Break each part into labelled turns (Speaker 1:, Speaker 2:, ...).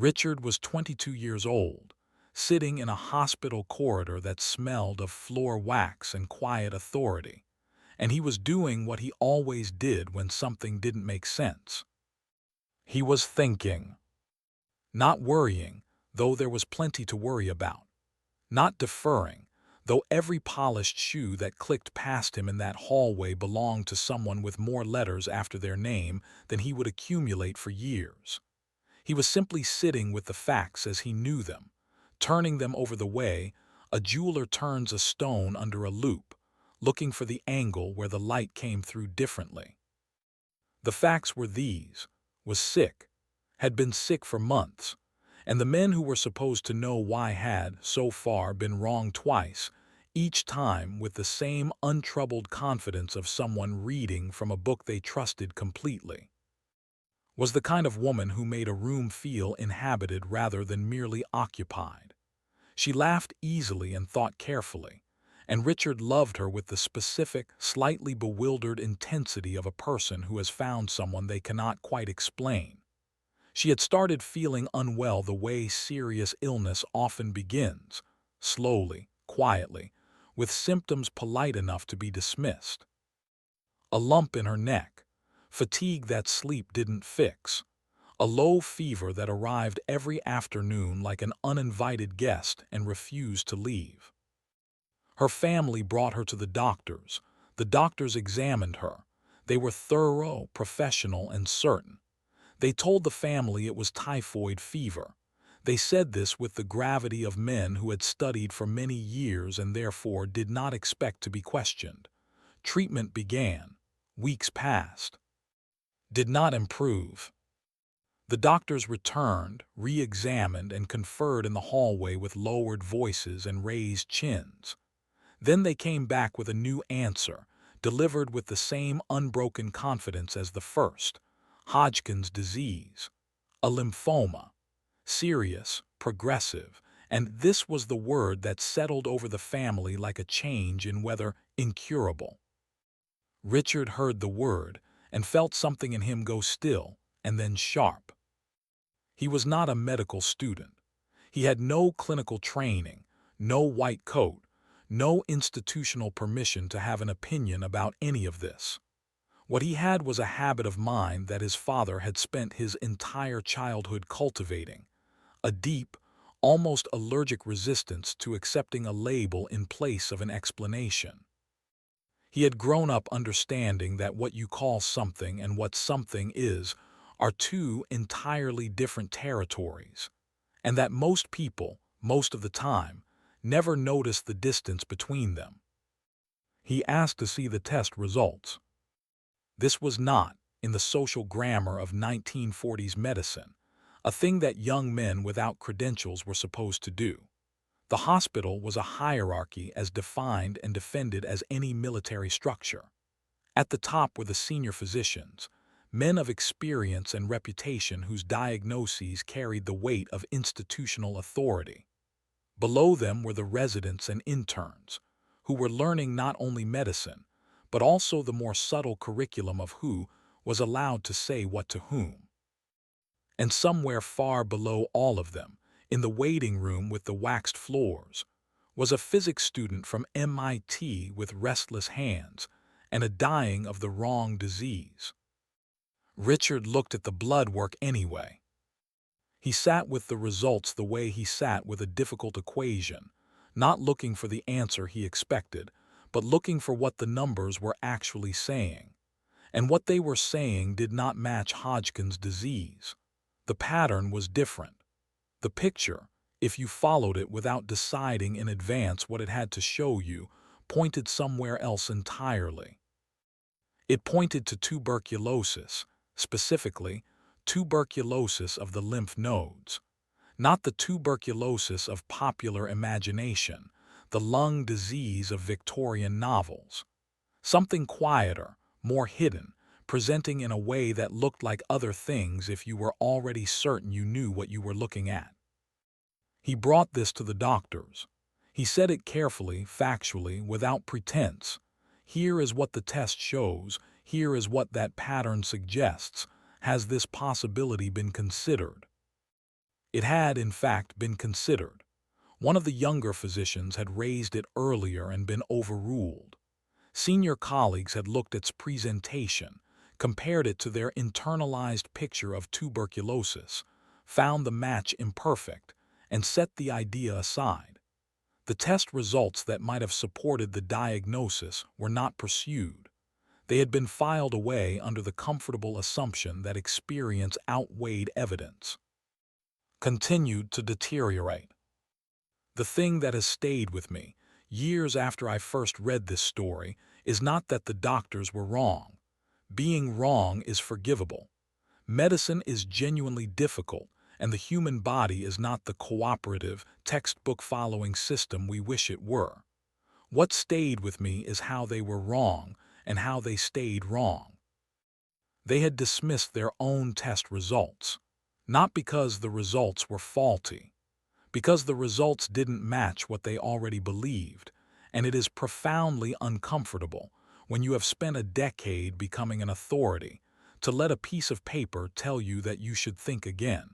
Speaker 1: Richard was 22 years old, sitting in a hospital corridor that smelled of floor wax and quiet authority, and he was doing what he always did when something didn't make sense. He was thinking. Not worrying, though there was plenty to worry about. Not deferring, though every polished shoe that clicked past him in that hallway belonged to someone with more letters after their name than he would accumulate for years. He was simply sitting with the facts as he knew them, turning them over the way a jeweler turns a stone under a loupe, looking for the angle where the light came through differently. The facts were these: was sick, had been sick for months, and the men who were supposed to know why had, so far, been wrong twice, each time with the same untroubled confidence of someone reading from a book they trusted completely. Was the kind of woman who made a room feel inhabited rather than merely occupied. She laughed easily and thought carefully, and Richard loved her with the specific, slightly bewildered intensity of a person who has found someone they cannot quite explain. She had started feeling unwell the way serious illness often begins, slowly, quietly, with symptoms polite enough to be dismissed. A lump in her neck, fatigue that sleep didn't fix, a low fever that arrived every afternoon like an uninvited guest and refused to leave. Her family brought her to the doctors. The doctors examined her. They were thorough, professional, and certain. They told the family it was typhoid fever. They said this with the gravity of men who had studied for many years and therefore did not expect to be questioned. Treatment began. Weeks passed. Did not improve. The doctors returned, re-examined, and conferred in the hallway with lowered voices and raised chins. Then they came back with a new answer, delivered with the same unbroken confidence as the first: Hodgkin's disease, a lymphoma, serious, progressive, and this was the word that settled over the family like a change in weather: incurable. Richard heard the word and felt something in him go still and then sharp. He was not a medical student. He had no clinical training, no white coat, no institutional permission to have an opinion about any of this. What he had was a habit of mind that his father had spent his entire childhood cultivating, a deep, almost allergic resistance to accepting a label in place of an explanation. He had grown up understanding that what you call something and what something is are two entirely different territories, and that most people, most of the time, never notice the distance between them. He asked to see the test results. This was not, in the social grammar of 1940s medicine, a thing that young men without credentials were supposed to do. The hospital was a hierarchy as defined and defended as any military structure. At the top were the senior physicians, men of experience and reputation whose diagnoses carried the weight of institutional authority. Below them were the residents and interns, who were learning not only medicine, but also the more subtle curriculum of who was allowed to say what to whom. And somewhere far below all of them, in the waiting room with the waxed floors, was a physics student from MIT with restless hands and a dying of the wrong disease. Richard looked at the blood work anyway. He sat with the results the way he sat with a difficult equation, not looking for the answer he expected, but looking for what the numbers were actually saying. And what they were saying did not match Hodgkin's disease. The pattern was different. The picture, if you followed it without deciding in advance what it had to show you, pointed somewhere else entirely. It pointed to tuberculosis, specifically, tuberculosis of the lymph nodes. Not the tuberculosis of popular imagination, the lung disease of Victorian novels. Something quieter, more hidden, presenting in a way that looked like other things if you were already certain you knew what you were looking at. He brought this to the doctors. He said it carefully, factually, without pretense. Here is what the test shows. Here is what that pattern suggests. Has this possibility been considered? It had, in fact, been considered. One of the younger physicians had raised it earlier and been overruled. Senior colleagues had looked at its presentation, compared it to their internalized picture of tuberculosis, found the match imperfect, and set the idea aside. The test results that might have supported the diagnosis were not pursued. They had been filed away under the comfortable assumption that experience outweighed evidence. Continued to deteriorate. The thing that has stayed with me, years after I first read this story, is not that the doctors were wrong. Being wrong is forgivable. Medicine is genuinely difficult, and the human body is not the cooperative, textbook-following system we wish it were. What stayed with me is how they were wrong and how they stayed wrong. They had dismissed their own test results, not because the results were faulty, because the results didn't match what they already believed, and it is profoundly uncomfortable when you have spent a decade becoming an authority to let a piece of paper tell you that you should think again.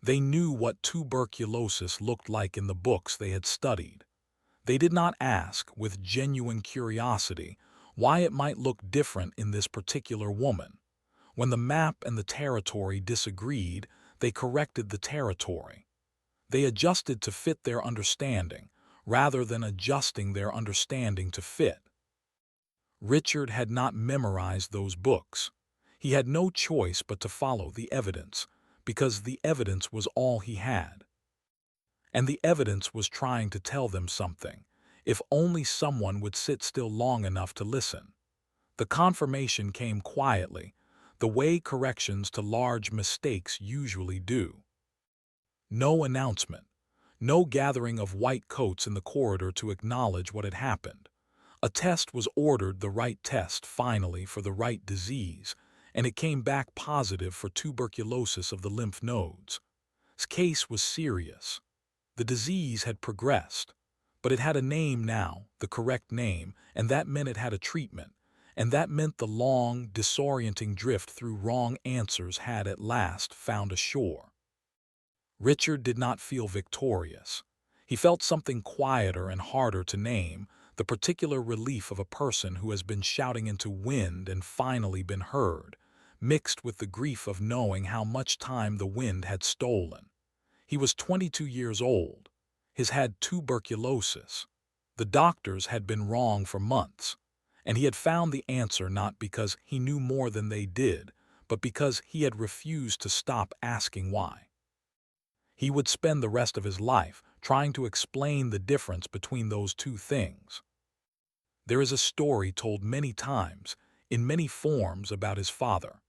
Speaker 1: They knew what tuberculosis looked like in the books they had studied. They did not ask, with genuine curiosity, why it might look different in this particular woman. When the map and the territory disagreed, they corrected the territory. They adjusted to fit their understanding, rather than adjusting their understanding to fit. Richard had not memorized those books. He had no choice but to follow the evidence, because the evidence was all he had. And the evidence was trying to tell them something, if only someone would sit still long enough to listen. The confirmation came quietly, the way corrections to large mistakes usually do. No announcement, no gathering of white coats in the corridor to acknowledge what had happened. A test was ordered, the right test, finally, for the right disease, and it came back positive for tuberculosis of the lymph nodes. His case was serious. The disease had progressed, but it had a name now, the correct name, and that meant it had a treatment, and that meant the long, disorienting drift through wrong answers had at last found a shore. Richard did not feel victorious. He felt something quieter and harder to name, the particular relief of a person who has been shouting into wind and finally been heard, mixed with the grief of knowing how much time the wind had stolen. He was 22 years old. He had tuberculosis. The doctors had been wrong for months, and he had found the answer not because he knew more than they did, but because he had refused to stop asking why. He would spend the rest of his life trying to explain the difference between those two things. There is a story told many times, in many forms, about his father.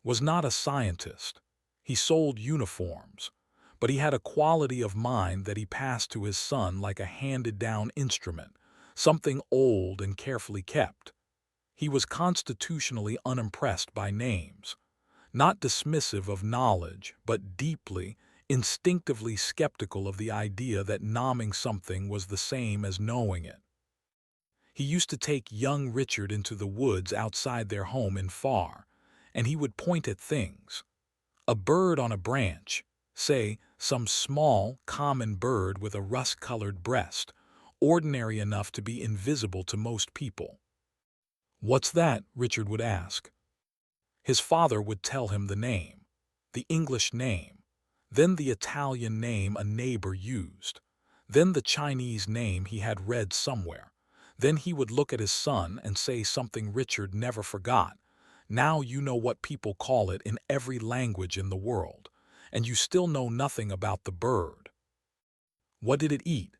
Speaker 1: Was not a scientist. He sold uniforms, but he had a quality of mind that he passed to his son like a handed-down instrument, something old and carefully kept. He was constitutionally unimpressed by names, not dismissive of knowledge, but deeply, instinctively skeptical of the idea that nomming something was the same as knowing it. He used to take young Richard into the woods outside their home in Far, and he would point at things. A bird on a branch, say, some small, common bird with a rust-colored breast, ordinary enough to be invisible to most people. "What's that?" Richard would ask. His father would tell him the name, the English name, then the Italian name a neighbor used, then the Chinese name he had read somewhere. Then he would look at his son and say something Richard never forgot. "Now you know what people call it in every language in the world, and you still know nothing about the bird. What did it eat?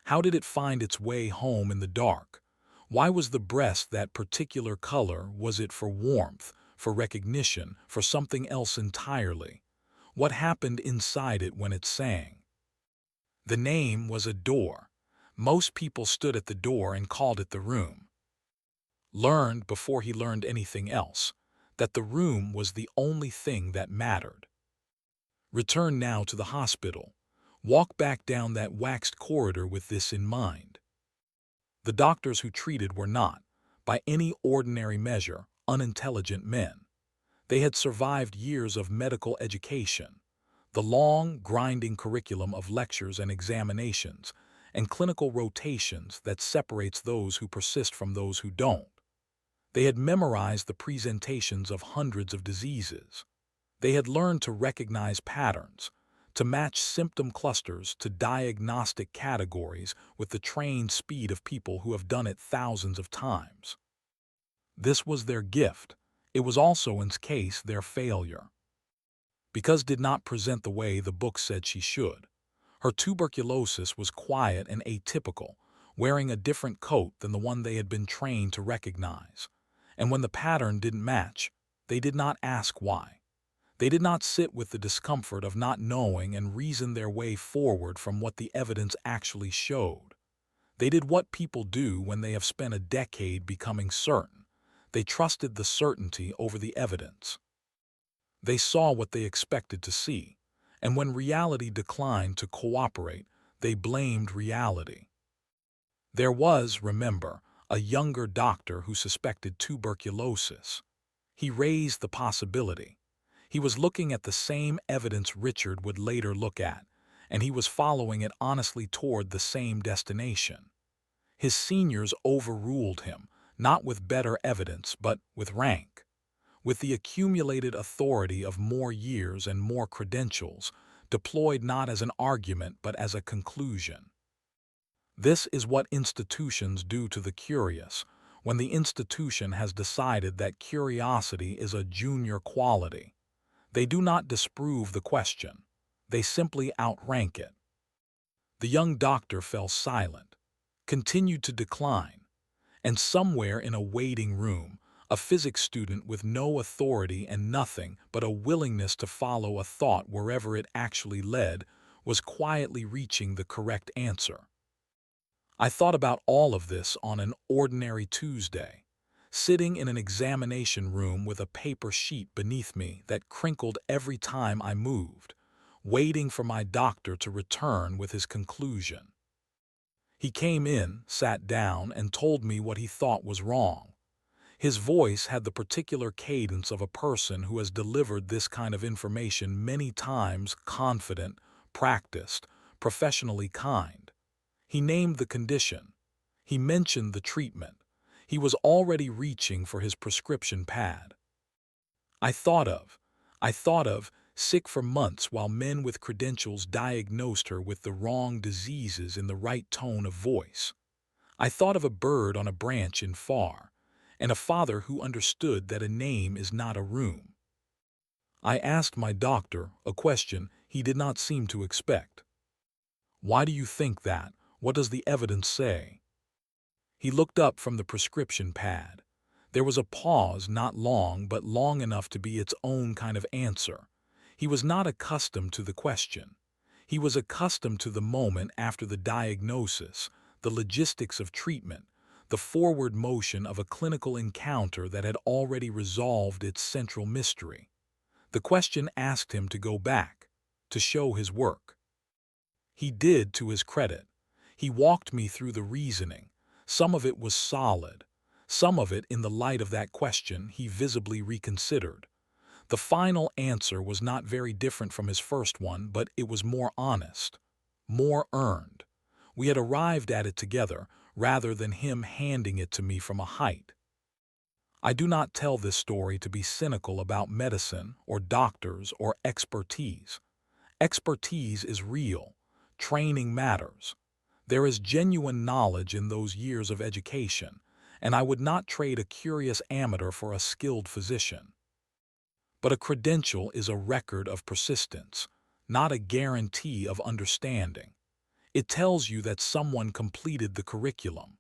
Speaker 1: How did it find its way home in the dark? Why was the breast that particular color? Was it for warmth, for recognition, for something else entirely? What happened inside it when it sang?" The name was a door. Most people stood at the door and called it the room. Learned, before he learned anything else, that the room was the only thing that mattered. Return now to the hospital. Walk back down that waxed corridor with this in mind. The doctors who treated were not, by any ordinary measure, unintelligent men. They had survived years of medical education. The long, grinding curriculum of lectures and examinations, and clinical rotations that separates those who persist from those who don't. They had memorized the presentations of hundreds of diseases. They had learned to recognize patterns, to match symptom clusters to diagnostic categories with the trained speed of people who have done it thousands of times. This was their gift. It was also, in case, their failure. Because did not present the way the book said she should. Her tuberculosis was quiet and atypical, wearing a different coat than the one they had been trained to recognize. And when the pattern didn't match, they did not ask why. They did not sit with the discomfort of not knowing and reason their way forward from what the evidence actually showed. They did what people do when they have spent a decade becoming certain. They trusted the certainty over the evidence. They saw what they expected to see, and when reality declined to cooperate, they blamed reality. There was, remember, a younger doctor who suspected tuberculosis. He raised the possibility. He was looking at the same evidence Richard would later look at, and he was following it honestly toward the same destination. His seniors overruled him, not with better evidence, but with rank. With the accumulated authority of more years and more credentials, deployed not as an argument but as a conclusion. This is what institutions do to the curious, when the institution has decided that curiosity is a junior quality. They do not disprove the question. They simply outrank it. The young doctor fell silent, continued to decline, and somewhere in a waiting room, a physics student with no authority and nothing but a willingness to follow a thought wherever it actually led, was quietly reaching the correct answer. I thought about all of this on an ordinary Tuesday, sitting in an examination room with a paper sheet beneath me that crinkled every time I moved, waiting for my doctor to return with his conclusion. He came in, sat down, and told me what he thought was wrong. His voice had the particular cadence of a person who has delivered this kind of information many times, confident, practiced, professionally kind. He named the condition. He mentioned the treatment. He was already reaching for his prescription pad. I thought of, sick for months while men with credentials diagnosed her with the wrong diseases in the right tone of voice. I thought of a bird on a branch in far, and a father who understood that a name is not a room. I asked my doctor a question he did not seem to expect. Why do you think that? What does the evidence say? He looked up from the prescription pad. There was a pause, not long, but long enough to be its own kind of answer. He was not accustomed to the question. He was accustomed to the moment after the diagnosis, the logistics of treatment, the forward motion of a clinical encounter that had already resolved its central mystery. The question asked him to go back, to show his work. He did, to his credit. He walked me through the reasoning. Some of it was solid. Some of it, in the light of that question, he visibly reconsidered. The final answer was not very different from his first one, but it was more honest, more earned. We had arrived at it together, rather than him handing it to me from a height. I do not tell this story to be cynical about medicine or doctors or expertise. Expertise is real. Training matters. There is genuine knowledge in those years of education, and I would not trade a curious amateur for a skilled physician. But a credential is a record of persistence, not a guarantee of understanding. It tells you that someone completed the curriculum.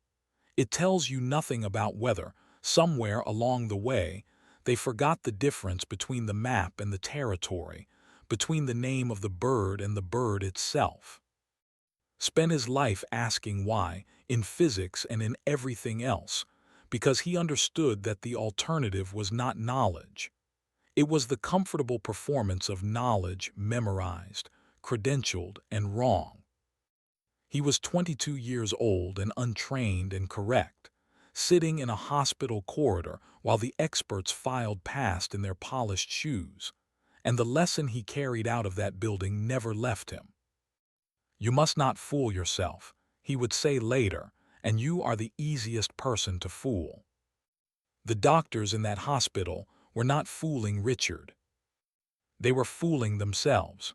Speaker 1: It tells you nothing about whether, somewhere along the way, they forgot the difference between the map and the territory, between the name of the bird and the bird itself. Spent his life asking why, in physics and in everything else, because he understood that the alternative was not knowledge. It was the comfortable performance of knowledge memorized, credentialed, and wrong. He was 22 years old and untrained and correct, sitting in a hospital corridor while the experts filed past in their polished shoes. and the lesson he carried out of that building never left him. "You must not fool yourself," he would say later, "and you are the easiest person to fool." The doctors in that hospital were not fooling Richard. They were fooling themselves.